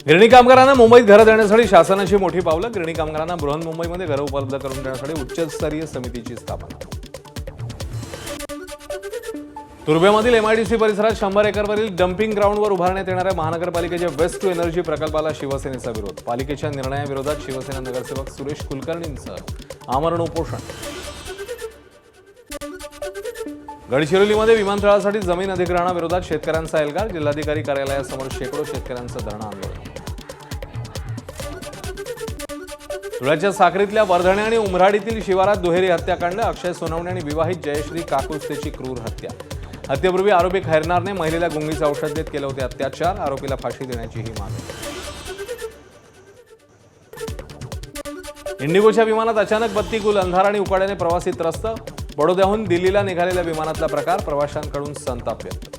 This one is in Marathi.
गिरणी कामगारांना मुंबईत घरं देण्यासाठी शासनाची मोठी पावलं। गिरणी कामगारांना बृहन्मुंबईमध्ये घरं उपलब्ध करून देण्यासाठी उच्चस्तरीय समितीची स्थापना। तुर्भ्यामधील एमआयडीसी परिसरात 100 एकरवरील डम्पिंग ग्राउंडवर उभारण्यात येणाऱ्या महानगरपालिकेच्या वेस्ट टू एनर्जी प्रकल्पाला शिवसेनेचा विरोध। पालिकेच्या निर्णयाविरोधात शिवसेना नगरसेवक सुरेश कुलकर्णींचं आमरण उपोषण। गडचिरोलीमध्ये विमानतळासाठी जमीन अधिग्रहणाविरोधात शेतकऱ्यांचा एल्गार। जिल्हाधिकारी कार्यालयासमोर शेकडो शेतकऱ्यांचं धरणं आंदोलन। धुळ्याच्या साक्रीतल्या वर्धणे आणि उमराडीतील शिवारात दुहेरी हत्याकांड। अक्षय सोनवणे आणि विवाहित जयश्री काकुस्तेची क्रूर हत्या। हत्येपूर्वी आरोपी खैरनारने महिलेला गुंगीचं औषध देत केले होते अत्याचार। आरोपीला फाशी देण्याची ही मागणी। इंडिगोच्या विमानात अचानक बत्ती गुल, अंधार आणि उकाड्याने प्रवासी त्रस्त। बडोद्याहून दिल्लीला निघालेल्या विमानातला प्रकार, प्रवाशांकडून संताप व्यक्त।